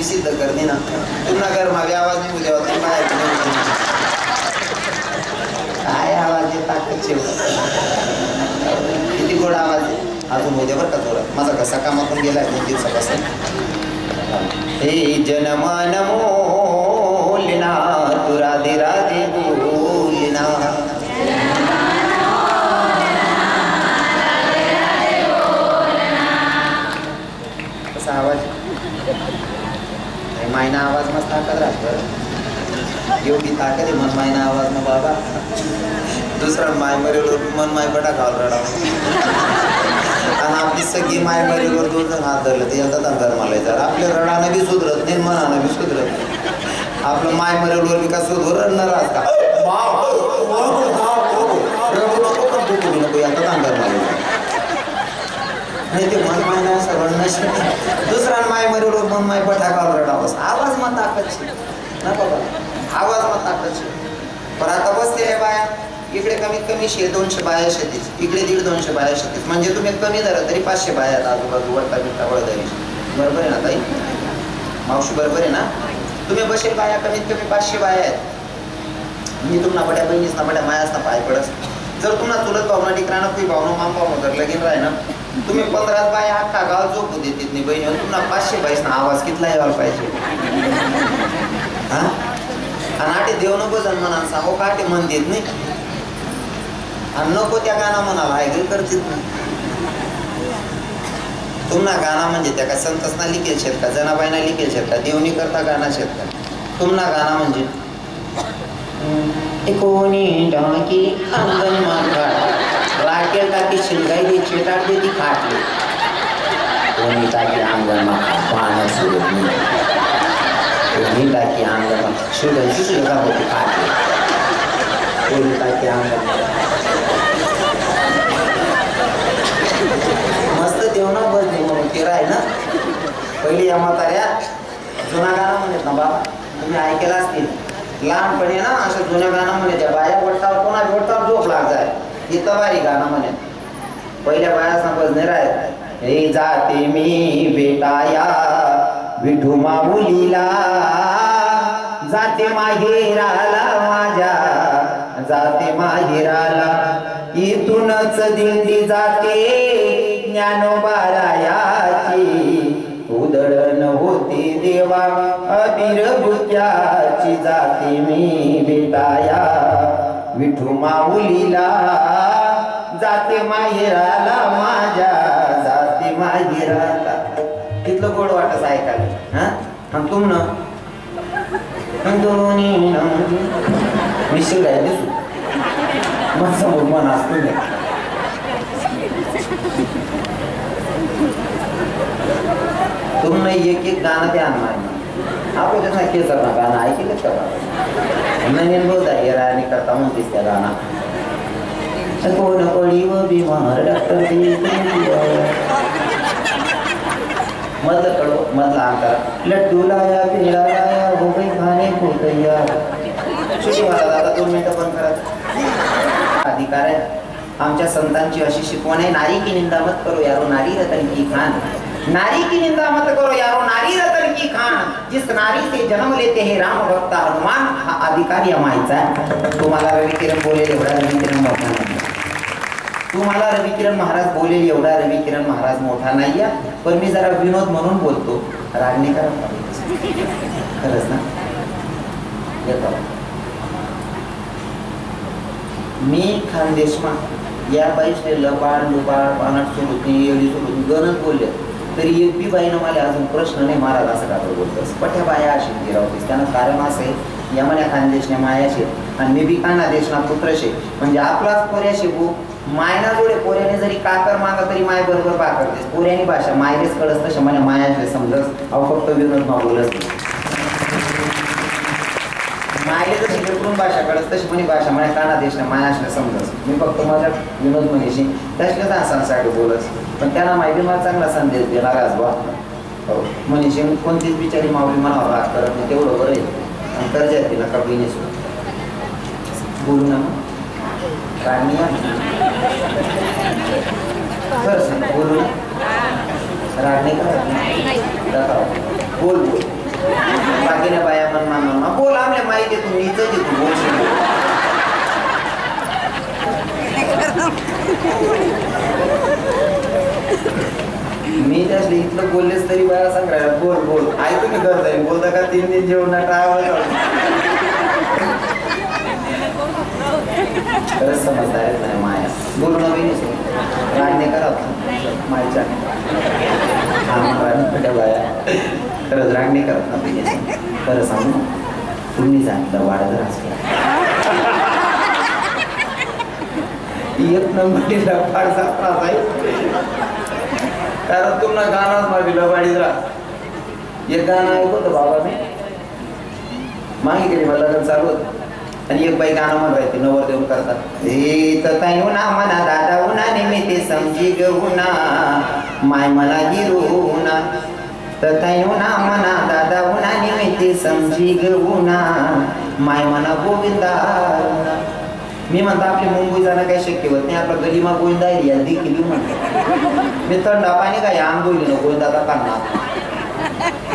बी सिद्ध करणे ना तुमना घरमागे आवाज नाही उद्या होता बाहेर काय आवाज आहे ताकदचे किती गोड आवाज आहे अजून उद्या बरं का जोरात माझा कसा कामातून गेला दोन दिवसापासून हे जनमान मोलिना तू राधे राधे बोलिना कसा आवाज मायना आवाज मस्त ताकद राहत एवढी ताकद आहे मन मायना आवाज ना बाबा दुसरा माय मरेवर मन माय बटा खाल रडा आणि आपली सगळी माय मरेवर दोन जण हात धरलं ते येतात अंधार मालायचा आपल्या रडानं बी सुधरत नाही मनानं बी सुधरत नाही आपलं माय मरेवर बी का सुधर रडणार आज का रडू नको पण दुखू नको येतात अंधार मालायचा नाही ते मन माय नाही असं रडण्यासाठी दुसरा माय मरेवर मन माय बटा खाल रडावं आवाज मग ताकदची ना बाबा आवाज मग ताकदची पण आता बसते आहे बाया इकडे कमीत कमी 200 बाया शेतीच इकडे 150-200 बाया शेतीच म्हणजे तुम्ही कमी धरा तरी 500 बाया आहेत आजूबाजू वरता बिरता वळदरी बरोबर आहे ना ताई मावशी बरोबर आहे ना तुम्ही बसेल बाया कमीत कमी 500 बाया आहेत मी तुम्हाला बड्या बहिणीस ना बड्या मायास ना पाय पडस जर तुम्हाला चुलत भावना टिकराना काही भावना माम भावना जर लगीन राही ना तुम्ही 15 बाया अख्खा गाव झोपू देत नाही बहिणी तुम्हाला 500 बाईस ना आवाज कितला यायला पाहिजे हा आणि आटे देव नको जन्मना सांगो का आटे मन देत नाही आणि नको त्या गाणं म्हणाला ऐकल करतील तुम्हाला गाणं म्हणजे त्या का संतसना लिखेल शेत का जनाबाईना लिखेल शेत का देवनी करता गाणं शेत का तुम्हाला गाणं म्हणजे कोणी डाकी अंगण मागा राखेल टाकी शिलगाई चेटाट देती खाटली कोणी टाकी अंगण मागा पाहणं सोडत नाही कोणी टाकी अंगण मागा शिलगाईची शिलगा होती खाटली कोणी टाकी अंगण मस्त देवना बस दे म्हणून तेरा आहे ना पहिली या म्हाताऱ्या जुना गाणं म्हणत ना बाबा तुम्ही ऐकेला असतील लहानपणी ना असं जुन्या गाणं म्हणे त्या बाया बोलतावर कोणा बोलतावर झोप लागताय इथं बारी गाणं म्हणे पहिल्या बाया समज नाही राहत हे जाते मी बेटाया विठू माऊलीला जाते माहेराला माझ्या जाते माहेराला इथूनच दिंडी जाते ज्ञानोबारायाची उधळण होती देवा अबीर बुक्याची जाते मी बेटाया विठू माऊलीला जाते माहेराला माझ्या जाते माहेराला कितलं गोड वाटत ऐकायला हा आणि तुम न दोन्ही मिसळ आहे दिसू मग समोर मन असतो तुम नाही एक गाणं ते आणणार आपण त्याचा केसर ना गाणं ऐकलंच का नवीन बोलत आहे राणी करता म्हणतेस त्या गाणं कोण कोळी व बिमार डॉक्टर मधलं कडो मधला अंतर लड्डू लाया पेढा लाया हो गई खाने को तैयार सुशी मला दादा 2 मिनिटं पण करत अधिकार आहे आमच्या संतांची अशी शिकवण आहे नारी की निंदा मत करो यारो नारी रतन की खान नारी की निंदा मत करो यारो नारी रतन की खान जिस नारी से जन्म लेते हैं राम भक्त हनुमान हा अधिकार या मायचा तुम्हाला रविकिरण बोलेल एवढा रविकिरण मोठा नाही तुम्हाला रविकिरण महाराज बोलेल एवढा रविकिरण महाराज मोठा नाही पण मी जरा विनोद म्हणून बोलतो रागणे करा खरंच ना येतो मी खानदेशमा या बाईसने लबाड लुबाड पानाट सुरुती एवढी सुरुती गणच बोलले तरी एक बी बाईनं मला अजून प्रश्न नाही महाराज असं का बोलतोस पठ्या बाया अशी गिरावतीस त्यानं कारण असं आहे या म्हण्या खानदेशने मायाशे आणि मी बी खानदेशना पुत्रशे म्हणजे आपलाच पोऱ्या शिकू मायना जोडे पोऱ्याने जरी काकर मागा तरी माय बरोबर पाकडतेस पोऱ्यानी भाषा मायलेच कळस तशा म्हणे मायाशे समजस अहो फक्त विनोद मा बोलत मायले जशी लेकरून भाषा कळस तशी म्हणे भाषा म्हणे कानादेशने मायाशने समजस मी फक्त माझ्या विनोद म्हणेशी त्याच्याच आसांसाठी बोलस पण त्यांना माहिती मला चांगला संदेश देणार आज बा हो म्हणेशी कोणतीच बिचारी माऊली मनावर राग करत नाही तेवढं बरं आहे आणि कर्जात तिला का बिनेस बोलू ना मग काढणी खरं सांग बोलू राग नाही करत बोल बोल बाकीने बाया म्हणा बोल आम्हाला माहिती आहे तू नीच तू बोलशील. मी त्यासले इथलं बोललेच तरी बाया सांगायला बोल बोल आई तुम्ही करत आहे बोलता का 3 दिन जेवण टाळावं. खरंच समजदार येत नाही माया बोलून नवीनच राग नाही करत मायच्या बाया खरंच राग नाही करत ना. खरं सांगू तुम्ही सांगितलं वाढत असल्या एक नंबरीला फारसा त्रास आहे. कारण तुम्हाला गाणंच मागे लबाडीत राहा. एक गाणं ऐकवतं बाबा मी मागे गेली मला लग्न चालू होतं आणि एक बाई गाणं म्हणते नवर देऊन करतात हे तर उन्हा म्हणा दादा उन्हा निमित्ते समजी गहुना माय मला हिरोना तर उन्हा म्हणा दादा उन्हा निमित्ते समजी गहुना माय म्हणा गोविंदा. मी म्हणतो आपली मुंबई जाणं काही शक्य होत नाही आपला गलीमा गोविंदा या देखील म्हणतो मी थंडा पाणी काय आंबोली न गोविंदाचा करणार.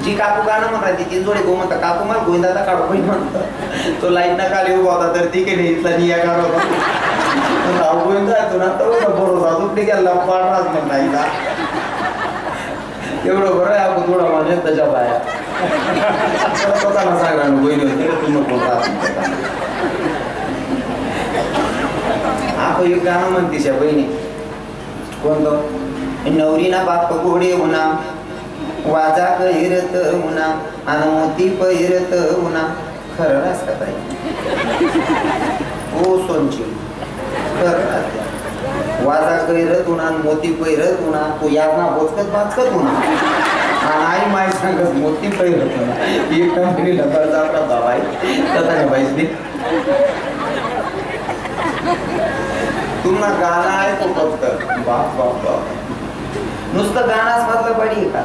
जी काकू गाणं म्हणतात ती जोडे गो म्हणतात काकू मला गोविंदाचा काढू कोणी म्हणतं तो लाईट नका उभा होता तर ती काही इथला निया काढ होता गोविंदा येतो ना तर बरोबर दुपटी गेला पाडराच म्हणता इथला एवढं बरं आहे आपण थोडा म्हणजे त्याच्या बाया स्वतःला सांगा गोविंद तुम्ही बोलता. आपण एक गाणं म्हणतीस बहिणी कोणतं नवरीना बाप घोडे उन्हा वाजा पहिरत उन्हा आणि मोती पहिरत उन्हा. खरं रास का ताई हो सोनची खरं वाजा पहिरत उन्हा मोती पहिरत उन्हा तो यातना बोचकत वाचकत उन्हा आणि आई माय सांगत मोती पहिरत उन्हा एक कंपनीला कर्ज आपला बाबाई तथा पाहिजे तुम्हाला गाणं आहे तो फक्त बाप बाप बाप नुसतं गाणाच मधलं बडी आहे का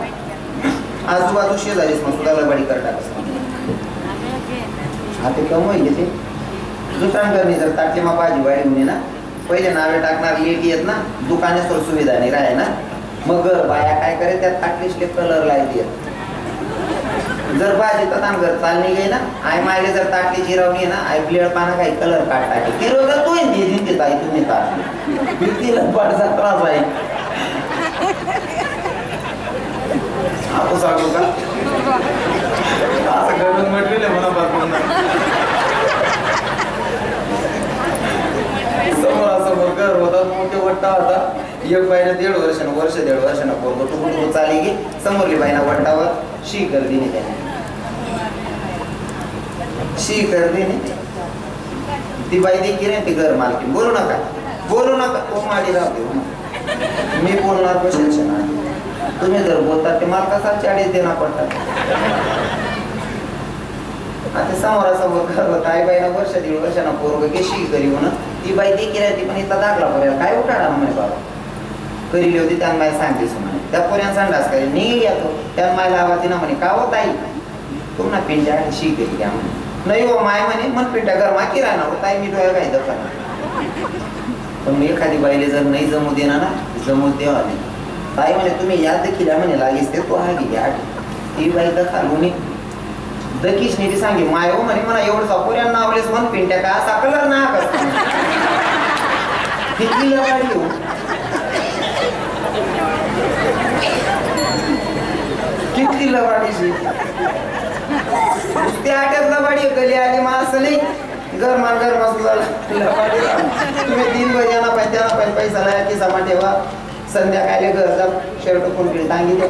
आजूबाजू शेजारीच मग सुद्धा लबाडी करतात आता कमवाई घेते दुकान करणे जर ताटली मग भाजी वाढी होणे ना पहिले नावे टाकणार लेट येत ना दुकाने तर सुविधा नाही राहे ना मग बाया काय करे त्या ताटलीसले कलर लायते जर भाजी तर घर चालणी गे ना आई मायले जर ताटली जिरवणी ना आई ब्लेड पाना काही कलर काढ टाके ती रोज तू येते ताई तुम्ही ताटली लबाडचा त्रास आहे. आपण सांगू का असं घडून म्हटलेलं आहे मनापासून समोरासमोर घर होता मोठे वट्टा होता एक बाईनं 1.5 वर्षानं पोरगं टुकून चाली गे समोरली बाईना वट्टावर शी गर्दीने त्याने शी गर्दीने ती बाई देखील ती घर मालकी बोलू नका तो माडी राहते मी बोलणार कशाचे ना तुम्ही जर बोलता ते मला कसा चाळीस देणार पडतात. आता समोरासमोर घर होता आई बाईना 1.5 वर्षानं पोरगं केशी करी म्हणून ती बाई देखील ती पण इथला दाखला पर्याय काय उठाडा म्हणे बाबा करीली होती त्या माय सांगतेस म्हणे त्या पोऱ्यान संडास करे नी येतो त्या मायला आवाज ना म्हणे का होत आई तुम्हाला पिंट्या शी केली त्या म्हणे नाही हो माय म्हणे मन पिंट्या घर माकी राहणार होता आई मी डोळ्या काय दखल पण एखादी बाईले जर नाही जमू देणार ना जमू देवा नाही ताई म्हणे तुम्ही याद देखील म्हणे लागेच ते तो हा गेली आठ ती बाई दखल म्हणे दकीच नाही ती सांगे माय हो म्हणे मला एवढं सापोऱ्या नावलेस मन पिंट्या का असा कलर ना किती लबाडी हो किती लबाडीची ते आट्यात लबाडी गली आली मा असं नाही घर मसला लबाडी तुम्ही 3 बजाना पाहिजे त्यांना पाहिजे पैसा नाही की जमा ठेवा संध्याकाळी घर जा शर्ट कोणकडे टांगी द्या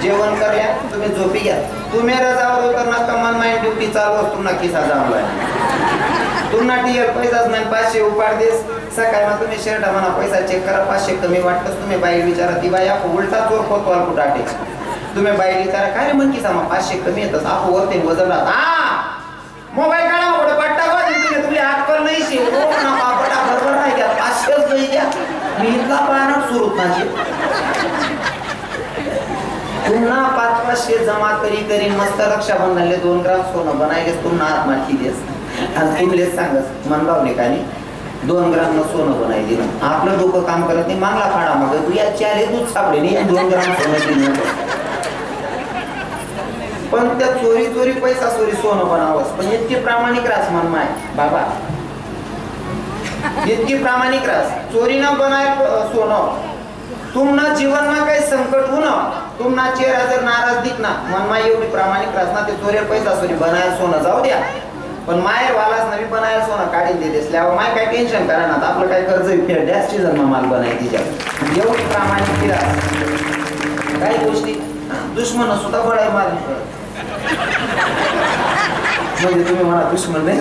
जेवण करल्या तुम्ही झोपी घ्या तुम्ही रजावर उतरणार मन माइंड ड्युटी चालू असतो ना किसा जामला तुम्हाला टीयर पैसाच नाही 500 उपाड देस सकाळी मग तुम्ही शर्ट म्हणा पैसा चेक करा 500 कमी वाटतच तुम्ही बाई विचारा ती बाई आपण उलटा चोर खोतवाल कुठाटे तुम्ही बाई विचारा काय रे मन किसा मग 500 कमी येतच आपण वरते वजन हा मोबाईल काढा मोठे पट्टा बघ तुम्ही हात कर नाही शिव ना पापटा बरोबर नाही द्या 500च नाही द्या मी इथला पाहणार सुरूच नाही पुन्हा 500 जमा करी मस्त रक्षाबंधनले 2 ग्राम सोनं बनायलेस पुन्हा आत्माठी देस आणि तुमलेच सांगस मनगावले कानी 2 ग्राम सोनं बनायली ना आपलं डोकं काम करत नाही मागला फाडा मग तू या चाले दूध सापडे नाही 2 ग्राम सोनं दिलं पण त्या चोरी चोरी पैसा चोरी सोनं बनावंस. पण इतकी प्रामाणिक रास मन माय बाबा, इतकी प्रामाणिक रास. चोरी न बनाय सोनं. तुमना जीवन में काही संकट हो ना, तुमना चेहरा जर नाराज दिखना, मन में एवढी प्रामाणिक रास ना, ते चोरी पैसा चोरी बनाय सोनं जाऊ द्या, पण मायर वालाच नवी बनाय सोनं काढून देतेस ल्यावर माय काय टेन्शन करा ना. आपलं काय कर्ज फेड द्या सीजन मा माल बनाय तिच्या. एवढी प्रामाणिक रास. काही गोष्टी दुश्मन सुद्धा बळाई मारली म्हणजे तुम्ही म्हणा दुश्मन नाही,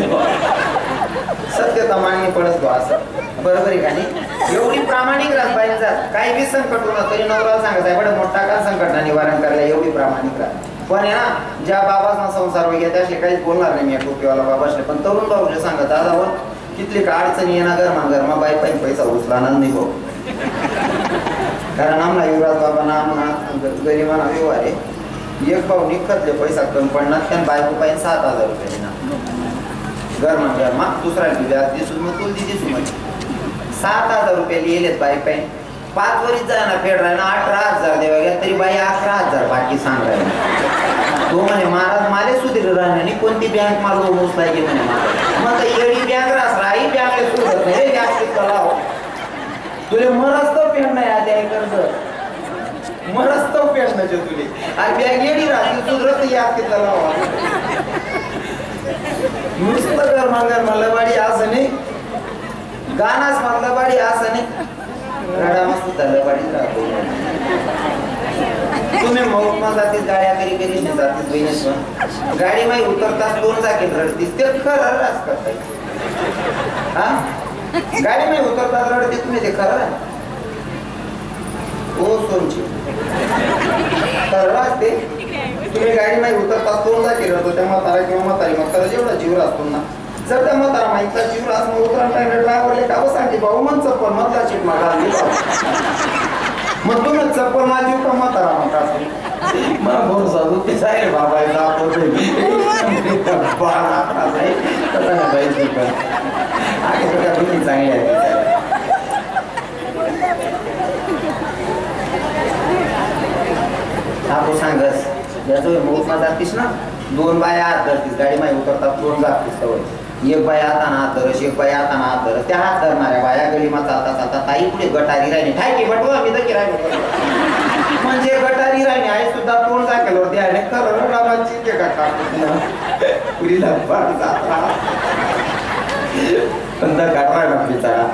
सत्यता मान्य पडत गो असं बरोबर आहे का नाही. एवढी प्रामाणिक राहत पाहिजे जात. काही बी संकट होणार तरी नवरा सांगत आहे बडं मोठा का संकट निवारण करायला एवढी प्रामाणिक राहत. पण आहे ना ज्या बाबाचा संसार वगैरे त्याशी काहीच बोलणार नाही मी टोपीवाला बाबाशी. पण तरुण भाऊले सांगत दादावर कितली का अडचणी येणार गरमा बाई पाहिजे पैसा उचलाणार नाही भाऊ. कारण आमना युवराज बाबा ना आमना गरिबांना व्यवहार आहे. एक भाऊ निखतले पैसा कमी पडणार त्यानं बायको पाहिजे 7,000 रुपये ना गरमा दुसरा व्याज दिसून मग तुला दिसून म्हणजे 7,000 रुपये लिहिलेत बाई पाहिजे. 5 वरीच जाय ना फेड राहिला 18,000 देवा घ्या तरी बाई 11,000 बाकी सांग राहिला. तो म्हणे महाराज माले सुधीर राहण्याने कोणती बँक माल मोसला गे म्हणे. मग येडी बँक रास राही बँकले सुधरत नाही रे जास्त लाव तुले मरस्त पेड नाही आधी कर्ज मरस्त पेड म्हणजे तुले आणि बँक येडी राहते सुधरत याद किती लावा. नुसतं गरमा लबाडी असं नाही, गाणाच मग लबाडी असं नाही, रडामा सुद्धा लबाडीच राहतो. तुम्ही मौतमा जातीस गाड्या करी करी जातीस बहिणीस गाडी माही उतरताच 2 जागी रडतीस ते खरं रास करताय. हा गाडी माही उतरताच रडते तुम्ही ते खरं ओ सोनची खरं असते. तुम्ही गाडी माही उतरताच 2 जागी रडतो त्या म्हातारा किंवा म्हातारी मग खरं जेवढा जीव असतो ना. जर त्या म्हातारा माहितला जीव रास मग उतरण ड्रायव्हरले का सांगते भाऊ मन चप्पल मधला चिट मागा मग तुम्ही चप्पल माझी का म्हातारा म्हणतात मला भरोसा ते सारे बाबायला चांगली आहे. आपण सांगस याचं मोठमा जातीस ना 2 बाया हात धरतीस गाडी माही उतरतात 2 जातीस सवय. एक बाई हाताना हात धरस एक बाई हाताना हात धरस. त्या हात धरणाऱ्या बाया गलीमा चालता चालता ताई पुढे गटारी राहिली ठायकी बटवा मी तर राहिलो म्हणजे गटारी राहिली आई सुद्धा तोंड दाखल होते आणि खरं रामाची ते का पुरीला पाठ जात राहा पण तर काढवाय ना बिचारा.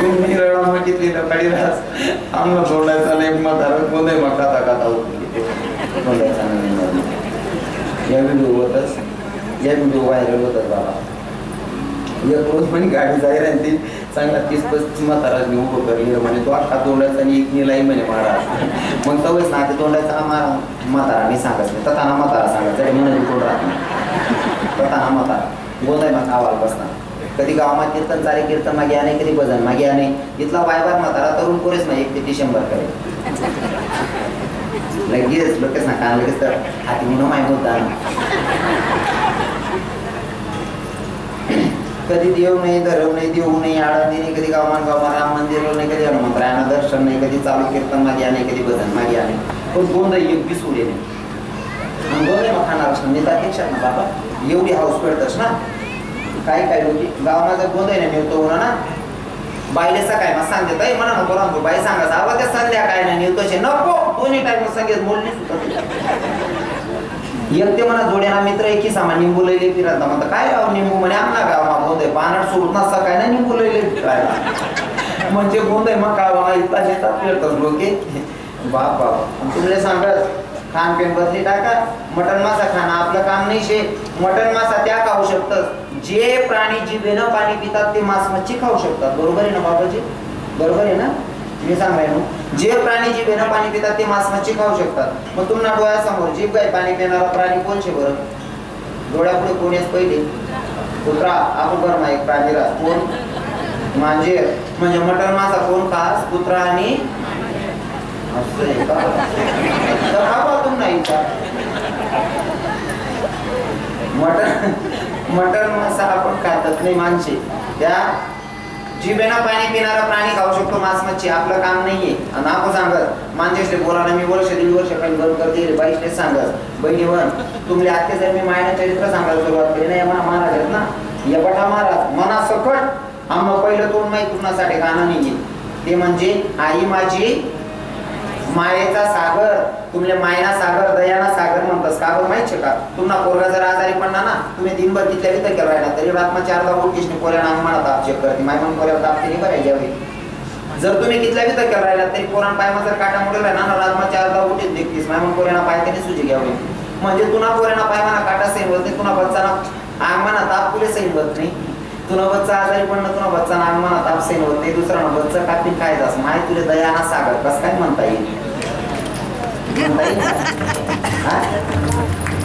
तुम्ही रडा म्हटली लकाडी रास आम्हाला सोडायचा नाही मग धरत कोणत्याही मग खाता या व्हिडिओ होतच या व्हिडिओ व्हायरल होतात बाबा. एक रोज पण गाडी जाहीर आहे ती चांगला 30-35 म्हाताराजनी उभं करली म्हणे तो अख्खा तोंडायचा आणि एक निलाई म्हणे महाराज. मग तवच ना ते तोंडायचा म्हातारा मी सांगत नाही तथाना म्हातारा सांगायचं म्हणून कोण राहत नाही तथाना म्हातारा बोलाय मग आवाज बसणार. कधी गावात कीर्तन चाले कीर्तन मागे आणे कधी भजन मागे आणे. इथला बायबार म्हातारा तरुण कोरेच नाही 1 ते डिसेंबर करेल लगेच लोकच ना कान लगेच तर हाती म्हणून माहीत होता. कधी देव नाही धरव नाही देऊ नाही आळंदी नाही कधी गावान राम मंदिर नाही कधी हनुमंतरायांना दर्शन नाही कधी चालू कीर्तन मागे आणे कधी भजन मागे आणे. पण गोंध एक बी सोडे नाही गोंध मग खाणार असं नेता ना बाबा एवढी हाऊस पेडतस ना. काही काही लोक गावाला गोंध आहे ना मिळतो म्हणा ना बाईले सकाळी मग सांगते ताई म्हणा नको राहतो बाई सांगायचं आवा त्या संध्याकाळी ना निवतोचे नको 2 टाइम संगीत बोलली एकटे म्हणा जोड्याना मित्र एकी सामान निंबू लईले फिरत म्हणतात काय राव निंबू म्हणे आमना गावात गोंधय पानाट सोडून ना सकाळी ना निंबू लईले फिरायला म्हणजे गोंधय मग काय इतका नेता फिरतात लोके बाप बाप. तुला सांगत खान पेन बदली टाका मटन मासा खाणं आपलं काम नाही शे. मटन मासा त्या खाऊ शकतात जे प्राणी जिभेनं पाणी पितात ते मांस मच्छी खाऊ शकतात. बरोबर आहे ना बाबाजी बरोबर आहे ना मी सांगायनो जे प्राणी जिभेनं पाणी पितात ते मांस मच्छी खाऊ शकतात. मग तुम्हाला डोळ्यासमोर जीभ गाय पाणी पिणारा प्राणी कोणचे बरं डोळ्यापुढे कोण येस पहिले कुत्रा आपण बरं एक प्राणी राहत कोण मांजर म्हणजे मटन मासा कोण खास कुत्रा आणि असं नाही मटन मासा आपण खातात नाही माणसे त्या जिभेनं पाणी पिणारा प्राणी खाऊ शकतो मांस मच्छी, आपलं काम नाहीये. नको सांगत माणसाशी बोलायला मी वर्ष दीड वर्ष काही बंद करते बाईसलेच सांगत बहिणीवर तुमले आत्ते जर मी मायना चरित्र सांगायला सुरुवात केली नाही म्हणा महाराज आहेत ना यबटा महाराज मना सकट आम्हा पहिलं तोंड माहीत कुणासाठी गाणं नाहीये ते म्हणजे आई माझी मायेचा सागर, तुमले मायना सागर दयाना सागर म्हणतात का बरं माहिती का? तुम्हाला पोरगा जर आजारी पडला ना तुम्ही दिनभर तिथल्या तिथं केला राहिला तरी रात्मा 4दा उठकीशने पोऱ्यानं अंग म्हणा ताप चेक करते माय म्हणून पोऱ्याला ताप नाही बरं घ्यावे. जर तुम्ही तिथल्या तिथं केला राहिला तरी पोरान पायमा जर काटा मोडेल ना रात्मा 4दा उठीत देखतीस माय म्हणून पोऱ्याना पाय त्याने सुजी घ्यावे. म्हणजे तुना पोऱ्याना पायमाना काटा सैन होत नाही, तुना बच्चाना अंग म्हणा ताप पुरे सैन होत नाही, तुला बच्चा आजारी पडणं तुला बच्चा अंग म्हणा ताप सैन होत नाही, दुसरा बच्चा कापी खायचास माय तुले दयाना सागर कसं काय म्हणता येईल?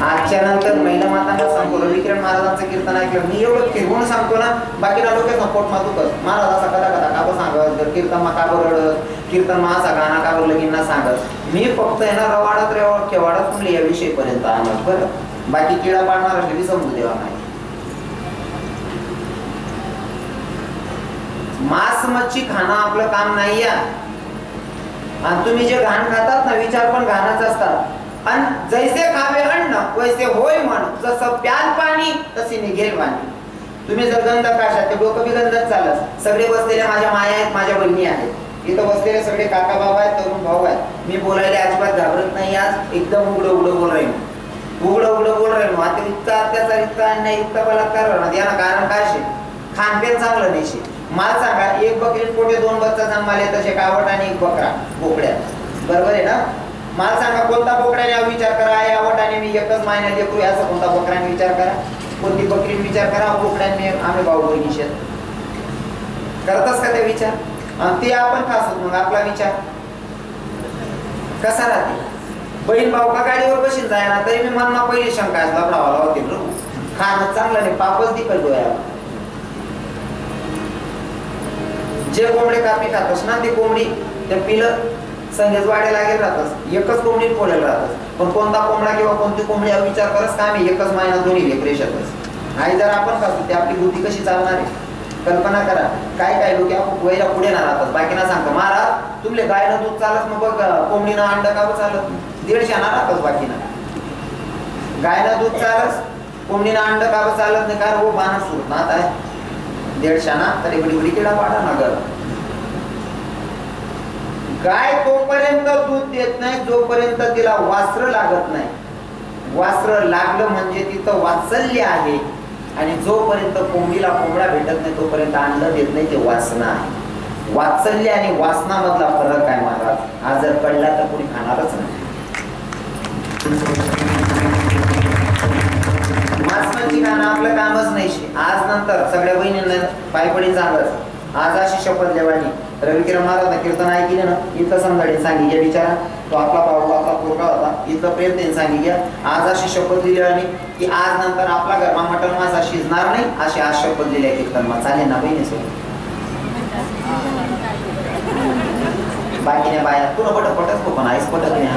आजच्या नंतर महिला मातांना सांगतो रविकिरण महाराजांचं कीर्तन ऐकलं मी एवढं फिरवून सांगतो ना बाकीला लोक पोट मातूकच महाराज असा कदा कदा का बरं सांगत कीर्तन मा का बरं कीर्तन मा असा गाणं का बरं लगीन ना सांगत मी फक्त आहे ना रवाडात केवाडात म्हणले या विषयीपर्यंत आणत बरं बाकी किडा पाडणार असले बी समजू देवा नाही. मांस मच्छी खाणं आपलं काम नाही या आणि तुम्ही जे घाण खातात ना विचार पण घाणच असतात आणि जैसे खावे अन्न वैसे होय म्हण जसं प्याल पाणी तसे निघेल पाणी. तुम्ही जर गंध काशात ते डोकं बी गंधच चालत सगळे बसलेले माझ्या माया आहेत माझ्या बहिणी आहेत इथं बसलेले सगळे काका बाबा आहेत तरुण भाऊ आहेत मी बोलायला अजिबात घाबरत नाही आज एकदम उघडं उघडं बोल राहील बोल राहील आता इतका अत्याचार इतका अन्याय इतका बलात्कार होणार यानं कारण काय शे खानपेन चांगलं नाही शे. मला सांगा एक बकरी पोटे 2 बच्चा जन्माले तसे कावट आणि एक बकरा बोकड्या बरोबर आहे ना. मला सांगा कोणता बोकड्याने विचार करा यावट आणि मी एकच महिन्यात लेकरू याचा कोणता बोकड्याने विचार करा कोणती बकरीने विचार करा बोकड्याने आम्ही भाऊ बहिणी शेत करतच का ते विचार आणि ते आपण खास मग आपला विचार कसा राहते. बहीण भाऊ का गाडीवर बशीन जाय ना तरी मी मनमा पहिली शंका लबडावाला होते प्रभू खाणं चांगलं नाही पापच दिकल डोळ्याला. जे कोंबडे कापी खातस ना ती कोंबडी ते पिलं संगेच वाढे लागेल राहतस एकच कोंबडी पोळेल राहतस पण कोणता कोंबडा किंवा कोणती कोंबडी हा विचार करस का आम्ही एकच महिना दोन्ही लेकरेशातच आणि जर आपण खातो ते आपली बुद्धी कशी चालणार आहे कल्पना करा. काय लोक वैरा पुढे ना राहतात बाकीना सांगतो महाराज तुमले गायनं दूध चालत मग बघ कोंबडीनं अंड का चालत 150 ना राहतच बाकीना गायनं दूध चालस कोंबडीनं अंड का चालत नाही कारण वो बाण सुरत ना आता 150 ना तरी बडी किडा पाडा ना घर. गाय तोपर्यंत दूध देत नाही जोपर्यंत तिला वासरं लागत नाही. वासरं लागलं म्हणजे तिथं वात्सल्य आहे आणि जोपर्यंत कोंबडीला कोंबडा भेटत नाही तोपर्यंत अंड देत नाही ते वासना आहे. वात्सल्य आणि वासनामधला फरक आहे महाराज आज जर कळला तर कोणी खाणारच नाही. मासमाची खाणं आपलं कामच नाही. आज नंतर सगळ्या बहिणींना पायपडी सांगत आज अशी शपथ देवानी रविकिरण महाराज कीर्तन ऐकले ना इथं समजाडे सांगितलं विचारा तो आपला भाऊ आपला पोरगा होता इथलं प्रेम त्यांनी सांगितलं आज अशी शपथ दिली आणि की आज नंतर आपला घरमा मटण मासा शिजणार नाही अशी आज शपथ दिली आहे कीर्तन मा चालेल ना बहिणीसोबत बाकीने बाया तुला पटच पण आईस पटत नाही.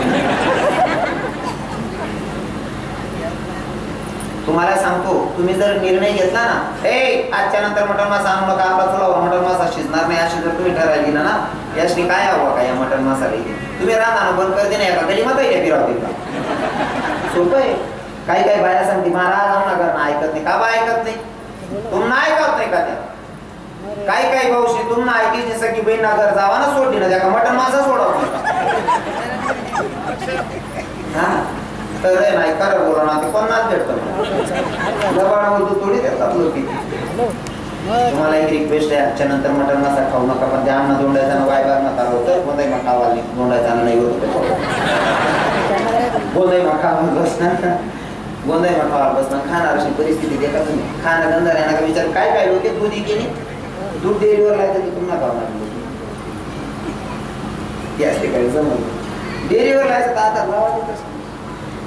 तुम्हाला सांगतो तुम्ही जर निर्णय घेतला ना आजच्या नंतर मटण मासा आणू नका आपला चुलावर मटण मासा शिजणार नाही अशी जर तुम्ही ठरायला गेला ना याशी काय हवं का या मटण मसाला तुम्ही राहणार बंद करते नाही का गली मत येते फिरवते का सोपं आहे. काही बाया सांगते महाराज आम नगर ना ऐकत नाही का बा ऐकत नाही तुम्हाला ऐकत नाही का त्या काही भाऊशी तुम्हाला ऐकायची सगळी बहीण नगर जावा ना सोडली ना त्या का मटण मासा सोडव हा तर नाही खरं बोला ना ते 50 भेटतं दबाड थोडी देतात लोक. तुम्हाला एक रिक्वेस्ट आहे आजच्या नंतर मटण मासा खाऊ नका पण त्या अन्न दोंडायचा वायबार नका होतं गोंदाई मठावा दोंडायचा नाही होत गोंदाई मठावर बसणार गोंदाई मठावर बसणार खाणार अशी परिस्थिती देखा तुम्ही खाणं गंध राहणार विचार काय लोक दुधी केली दूध डेअरीवर लायचं की तुम्हाला खावणार याच ठिकाणी जमवलं डेअरीवर लायचं तर आता लावा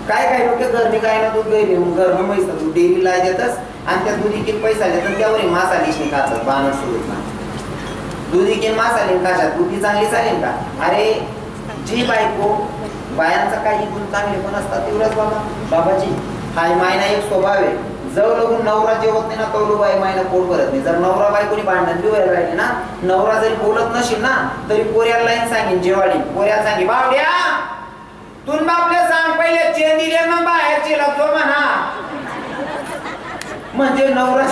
काय लोक घरने गायला दूध गैरे घरनं म्हैस दूध डेअरी लाय देतच आणि त्या दुधी किन पैसा देतात त्यावर मासालीशने खातात बाणर सुरूच ना दुधी किन मासालीन खाशात बुद्धी चांगली चालेल का. अरे जी बायको बायांचा काही गुण चांगले पण असतात तेवढंच बाबाजी हाय मायना एक स्वभाव आहे, जर लगून नवरा जेवत नाही ना तो बाई मायना पोट भरत नाही. जर नवरा बाई कोणी भांडण बिवायला राहिली ना, नवरा जरी बोलत नसेल ना तरी पोऱ्याला लाईन सांगेन जेवाडी, पोऱ्याला सांगे बावड्या तुन बापले सांग पहिले चेन दिले मग बाहेरची लागतो म्हणा. म्हणजे नवरा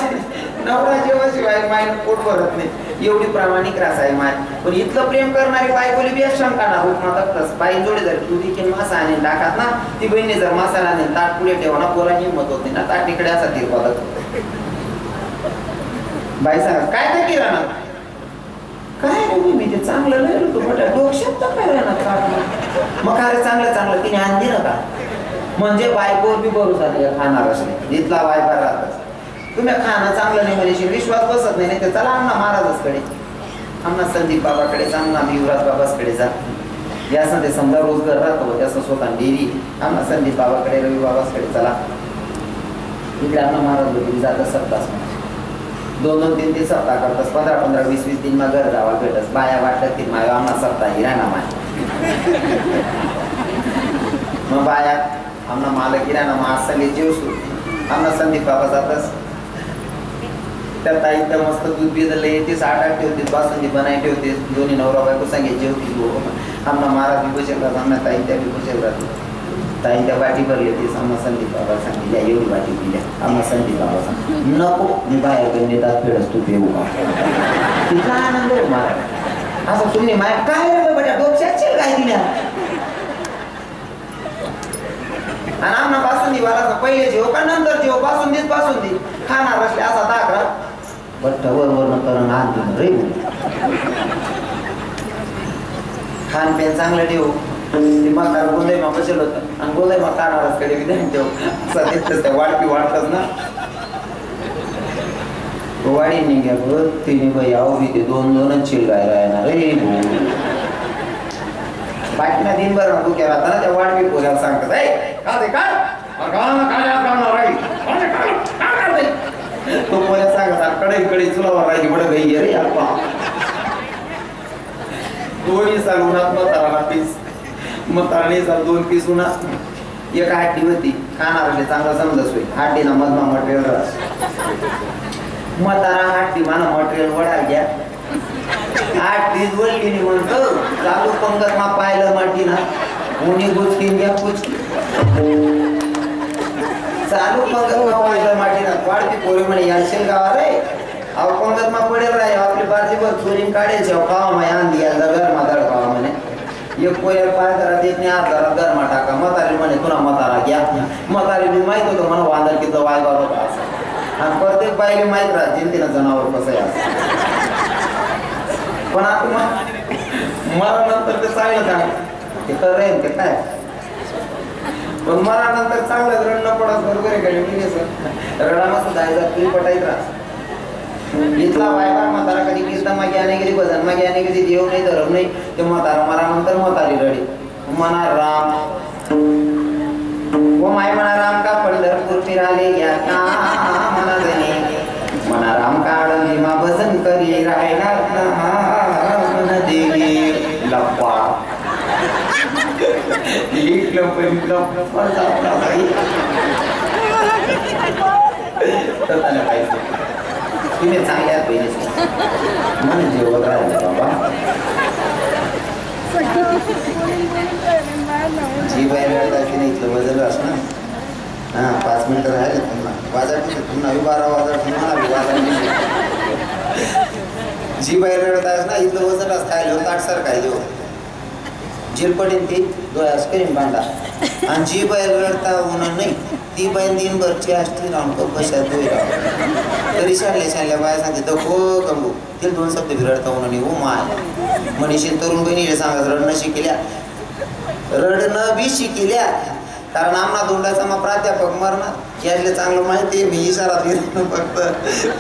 जेव्हा मायन पोट भरत नाही, एवढी प्रामाणिक रास आहे माय. पण इतकं प्रेम करणारी बायकोली बी शंका ना होत माता बाई जोडे जर तू देखील मासा आणि टाकात ना, ती बहिणी जर मासा आणेल ताट पुढे ठेवा ना, पोरांची हिंमत होती ना ताट तिकडे असा तिरपा बाई सांगा काय तर किराणा काय रे मी ते चांगलं नाही होतो मोठ्या डोक्यात तर काय राहणार. मग काय चांगलं चांगलं तिने आणली ना का, म्हणजे बायकोवर बी भरोसा नाही खाणार असले इथला वायफाय राहत. तुम्ही खाणं चांगलं नाही म्हणजे विश्वास बसत नाही तर चला आम्हाला महाराजांकडे, आम्हाला संदीप बाबाकडे जा, आम्ही युवराज बाबाकडे जा. यासं ते समजा रोजगार राहतो त्याचं स्वतः डेरी, आम्हाला संदीप बाबाकडे रवी बाबाकडे चला. इकडे आम्हाला महाराज वगैरे जातात सप्ताह, 2-2, 3-3 सप्ताह करतात, 15-15, 20-20 दिन मग घर जावा भेटत. बाया वाटत की माय आम्हाला सप्ताह हिरा ना माय. मग बाया आम्हाला मालक हिरा ना मग आज संगीत जेवसू आम्हाला संदीप बाबा जातच. त्या ताई तर मस्त दूध बिजले येतेच, 8-8 ठेवते, बासुंदी बनाय ठेवते, दोन्ही नवरा बायको सांगे जेवती गो. आम्हाला महाराज बी बसेल राहत, आम्हाला ताई त्या बी बसेल राहते. ताई त्या वाटी भरली होती, आम्हाला संदीप बाबा सांगितल्या एवढी वाटी दिल्या. आम्हाला संदीप बाबा सांग नको मी बाहेर गणितात फेडस तू पेऊ का, तिचा आनंद हो महाराज. असं तुम्ही माय काय रे बट्या डोक्यात काय दिल्या. आणि आम्हाला बासुंदी वाला पहिले जेव का नंतर जेव, बासुंदीच बासुंदी खाणार असले असा दाखला बट्ट वर करून आणते रे. खान पेन चांगलं ठेवू, मग गोंधळी मग बसेल होतं आणि गोंधळी मग काढणारच कडे विधान ठेव असं त्या वाढपी वाढतच ना. वाडी निघ्या तिने बाई आहो बी ते 2-2च चिलगाय राहणार रे भाऊ. बाकीना दिनभर तू केला होता ना त्या वाढपी पोऱ्याला सांगतात तो पोऱ्या सांगतात कडे चुलावर राहिली बडं गई रे आपा. दोन्ही साल उन्हात म्हाताराला पीस, म्हाताराने साल 2 पीस उन्हात. एक हाटी होती खाणार चांगलं समजस होईल, हाटीना मधमा मटेरियल राहस. म्हातारा हाटी माना मटेरियल वडा घ्या, 8 पीस वळली म्हणतो चालू पंगत मा पाहिलं माटी ना उन्ही गुचकीन घ्या कुचकी चालू पंगत मा पाहिलं माटी ना वाढती पोरी म्हणे याशील गावा रे अहो पंगत मा पडेल राही आपली बाजीवर चोरीन काढायची खावा माय आंधी याला गरमा दळ खावा म्हणे. एक पोयर पाय करा देत नाही, 8 जरा गरमा टाका. म्हातारी म्हणे तुला म्हातारा घ्या. म्हातारी मी माहित होतं म्हणा वांदर किती वायगाव होता असं, आणि प्रत्येक बाईला माहित राहते तिनं जनावर कसं आहे असं. पण आता मला नंतर ते चांगलं काय ते करेन ते काय, पण मला नंतर चांगलं रडणं पडत बरोबर आहे गाडी म्हणजे सर रडामा सुद्धा तुम्ही पटायत राहा. इथला वायबार म्हातारा कधी कीर्तन मागे आणे गेली, भजन मागे आणे गेली, देव नाही धरम नाही ते म्हातारा मला नंतर म्हातारी रडी म्हणा राम वो माय म्हणा राम का पंढरपूर फिराले गया का म्हणा जणी म्हणा राम काढ भीमा भजन करी राहिला मन देवी लप्पा तुम्ही चांगल्या पहिले मन जेवत राहिलं बाबा. जी बाहेर राहतात की नाही इथलं वजन असणार. हां 5 मिनिटं राहिले पुन्हा वाजत पुन्हा 12 वाजत पुन्हा वाजत. जी बाहेर रडतास ना इथलं वजन असं खायला ताटसार काय देऊ जिरपडीन ती डोळ्यास करीन भांडा. आणि जी बाहेर रडता होणार नाही ती बाई दिनभरची असती राहून तो कशात तरी शाळल्या बाया सांगते दखो कंबू तिला 2 शब्द रडता होणार नाही. ओ माय मनीषीन तरुण बहिणीला सांगत रडणं शिकल्या, रडणं बी शिकल्या. कारण आमना दोंडाचा मग प्राध्यापक मरणार यातले चांगलं माहिती आहे. मी इशारा दिला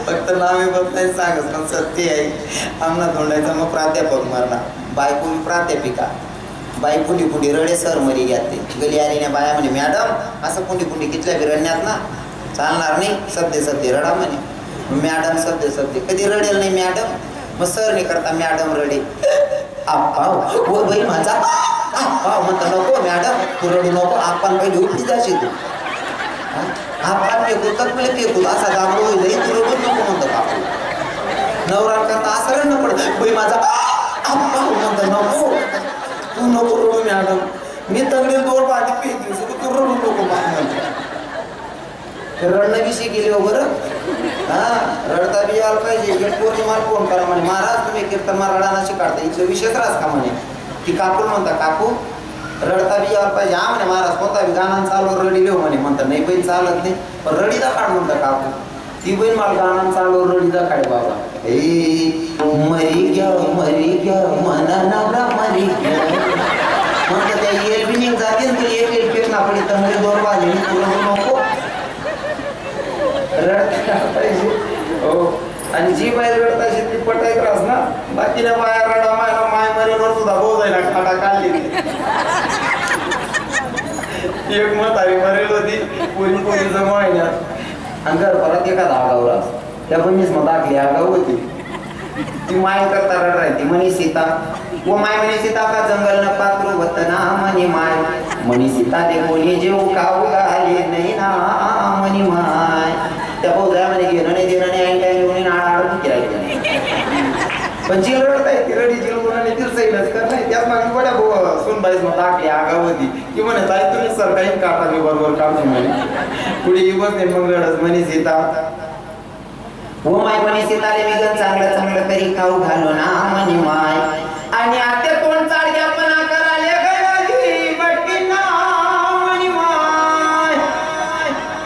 फक्त नावे बघताय सांगत पण सत्य आहे. आमना दोंडाचा मग प्राध्यापक मरणार, बायको प्राध्यापिका. बाई पुंडी पुंडी रडे सर मरी घ्याते गली आलीने बाया म्हणे मॅडम असं पुंडी पुंडी कितल्या बी रडण्यात ना चालणार नाही. सध्या रडा म्हणे मॅडम सध्या कधी रडेल नाही मॅडम. मग सर नाही करता मॅडम रडे हो बाई माझा म्हणता नको मॅडम तू रडू नको आपण पहिले उठली जाशील तू. हा पान फेकू तर मला फेकू असा घाबरू होईल तुला पण नको म्हणतो काकू. नवरा करता असं रडणं पडतं बाई माझा आप्पा म्हणतो नको तू नको रडू मॅडम मी तगडे 2 पाणी पेकी तू रडू नको म्हणतो. रडणं विषयी गेली हो बरं. हा रडता बी यायला पाहिजे. एक पोरी मला फोन करा म्हणे महाराज तुम्ही कीर्तन मला रडानाशी काढता इथं विषयच रास का म्हणे. ती काकू म्हणता काकू रडता बी यायला पाहिजे. हा म्हणे महाराज कोणता बी गाणं चालू रडी लिहू म्हणे म्हणता नाही बहीण चालत नाही पण रडीदा काढ म्हणता काकू. ती बहीण मला गाणं चालू रडीदा काढ बाबा. मरी गया मना नवरा मरी गया म्हणतं त्या येल बिनिंग जाते ना तुला एक फेक ना पडी तर 2 वाजले तुला नको रडता पाहिजे. हो आणि जी बाई रडता ती पटाय त्रास ना बाकीने बाया रडा मायला माय मरेवर सुद्धा बोजायला खाटा काढली. एक म्हातारी मरेल होती पोरी जमा महिन्यात आणि घर परत एखादा आगावला त्या बहिणीच मग दाखली आगाव होती. ती माय करता रड राहते म्हणी सीता वो माय म्हणे सीता का जंगल न पात्र वतना म्हणे माय म्हणी सीता दे कोणी जेव खाऊ घाले नाही ना म्हणी माय. त्या बोजा म्हणे घेणं नाही देणं नाही ऐन टाइम येऊन आड राहिली पण चिल रडताय ती रडी चिल कोणाने तिरसाईलच कर नाही त्याच मागे बड्या सोनबाईच मग टाकली आगावती की म्हणे ताई तुम्ही सरकारी काढता मी बरोबर काढतो म्हणे पुढे येऊच नाही मग रडच म्हणे सीता हो माय म्हणे सीताले विगन चांगलं चांगलं तरी खाऊ घालो ना म्हणे माय आणि आता तोंड चाळग्यापणा कराले गळी बटकी ना म्हणे माय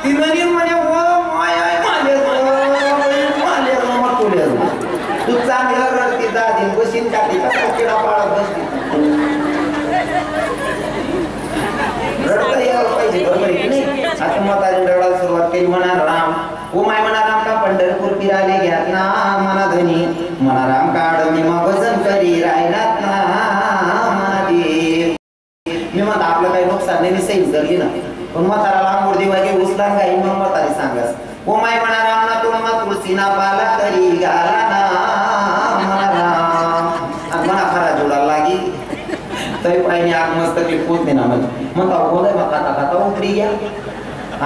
ती नवीन म्हणे हो माय आहे माले मग तुले तू चांगलं रडती दादी बशीन टाकली का किडा पाळत बसली रडता यायला पाहिजे बरोबर की नाही. आता म्हातारी रडायला सुरुवात केली म्हणा राम ओ माय म्हणा राम का पंढरपूर फिराले घ्यात ना म्हणा धनी म्हणा राम काढ मी मग भजन करी राहिलात ना म्हणा देव. मी म्हणा आपलं काही नुकसान नाही सही झाली ना पण म्हातारा लांबूर दिवा घे उचला काही मग म्हातारी सांगास ओ माय म्हणा राम ना तुला मग तुळशीना पाला तरी गाला ना म्हणा राम आणि म्हणा खरा जोडा लागी तरी पाहिजे आग मस्त की पोत ना म्हणता बोलाय मग खाता खाता उतरी घ्या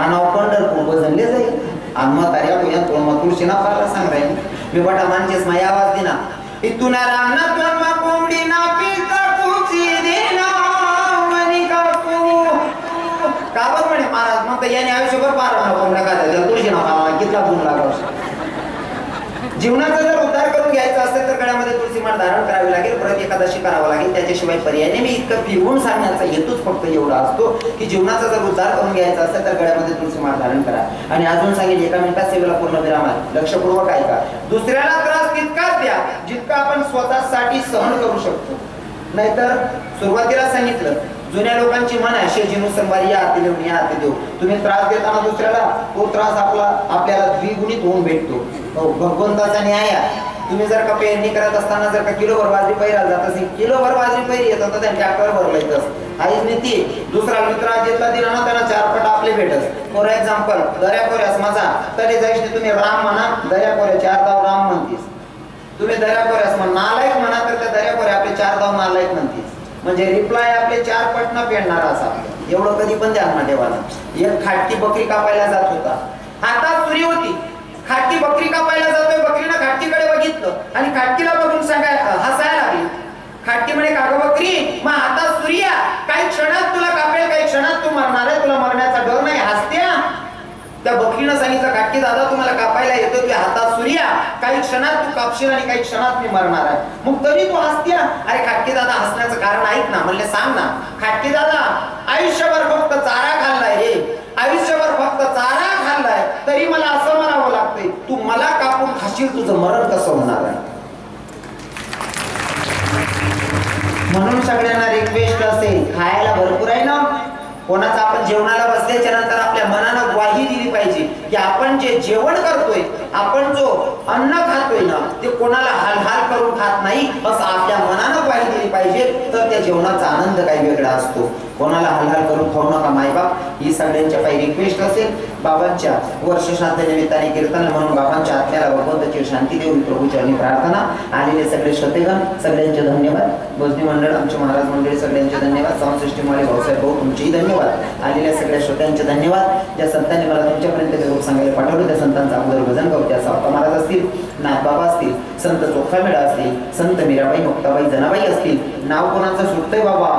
आणि पंढरपूर भजनले जाईल आणि म्हाताऱ्या तुझ्या मग तुळशीना पाला सांग राहील मी बटा मानचेस माझी आवाज दिना इथून राम ना तुला कोंबडी ना पिता कुची देना म्हणी काकू काबर म्हणे महाराज मग याने आयुष्यभर पारा कोंबड्या का तुळशीना पाला कितला गुण लागाव. जीवनाचा जर उद्धार करून घ्यायचा असेल तर गळ्यामध्ये तुळशी माळ धारण करावी लागेल परत एकादशी करावं लागेल त्याच्याशिवाय पर्याय नाही. मी इतकं फिरवून सांगण्याचा हेतूच फक्त एवढा असतो की जीवनाचा जर उद्धार करून घ्यायचा असेल तर गळ्यामध्ये तुळशी माळ धारण करा. आणि अजून सांगेल 1 मिनिटात सेवेला पूर्ण विराम आहे लक्षपूर्वक ऐका. दुसऱ्याला त्रास तितकाच द्या जितका आपण स्वतःसाठी सहन करू शकतो. नाहीतर सुरुवातीला सांगितलं जुन्या लोकांची मन आहे शेजीनु संभारी या हाती देऊ या हाती देऊ. तुम्ही त्रास देताना दुसऱ्याला तो त्रास आपल्याला द्विगुणित होऊन भेटतो. भगवंताचा न्याय आहे. तुम्ही जर का पेरणी करत असताना जर का किलोभर बाजरी पैरायला जात असेल किलोभर बाजरी पैरी येतात तर त्यांच्या ट्रॅक्टरवर येतच आईच नाही ती दुसरा मित्र जितला दिला ना त्यांना 4 पट आपले भेटत. फॉर एक्झाम्पल दर्याखोऱ्यास माझा तरी जायचे तुम्ही राम म्हणा दर्याखोऱ्या 4 धाव राम म्हणतीस. तुम्ही दर्याखोऱ्यास म्हणा नालायक म्हणा तर त्या दर्याखोऱ्या आपले 4 धाव नालायक म्हणतीस. म्हणजे रिप्लाय आपले 4 पट न पेडणार असा एवढं कधी पण ध्यान ठेवा. एक खाटकी बकरी कापायला जात होता हातात सुरी होती. खाटकी बकरी कापायला जातोय बकरीनं खाटकीकडे बघितलं आणि खाटकीला बघून हसायला लागली. खाटकी म्हणे का ग बकरी मग हातात सुरिया काही क्षणात तुला कापेल काही क्षणात तू मरणार आहे तुला मरण्याचा डर नाही हसते. त्या बकरीनं सांगितलं खाटकी दादा तुम्हाला कापायला येतो तुझ्या हातात सुरिया काही क्षणात तू कापशील आणि काही क्षणात मी मरणार आहे. मग तरी तू हसत्या. अरे खाटकी दादा हसण्याचं कारण ऐक ना म्हणले सांग ना. खाटकी दादा आयुष्यभर फक्त चारा खाल्लाय रे आयुष्यभर फक्त चारा खाल्लाय तरी मला असं म्हणावं लागतंय तू मला कापून खाशील तुझं मरण कसं होणार आहे. म्हणून सगळ्यांना रिक्वेस्ट असेल खायला भरपूर आहे ना कोणाचा आपण जेवणाला बसल्याच्या नंतर आपल्या मनानं ग्वाही दिली पाहिजे की आपण जे जेवण करतोय आपण जो अन्न खातोय ना ते कोणाला हालहाल करून खात नाही असं आपल्या मनानं ग्वाही दिली पाहिजे तर त्या जेवणाचा आनंद काही वेगळा असतो. कोणाला हालहाल करून खाऊ नका मायबाप ही सगळ्यांच्या काही रिक्वेस्ट असेल बाबांच्या वर्षश्राद्ध निमित्ताने कीर्तन म्हणून बाबांच्या आत्म्याला भगवंताची शांती देऊन प्रभूचरणी प्रार्थना आलेले सगळे श्रोतेगण सगळ्यांचे धन्यवाद भजनी मंडळ आमचे महाराज मंडळी सगळ्यांचे धन्यवाद साऊंड भाऊसाहेब भाऊ तुमचेही धन्यवाद आलेल्या सगळ्या श्रोत्यांचे धन्यवाद ज्या संतांनी मला तुमच्यापर्यंत निरोप सांगायला पाठवलं त्या संतांचा अगोदर भजन गाव त्या सावता महाराज असतील नाथबाबा असतील संत चोखामेळा असतील संत मीराबाई मुक्ताबाई जनाबाई असतील नाव कोणाचं सुटतंय बाबा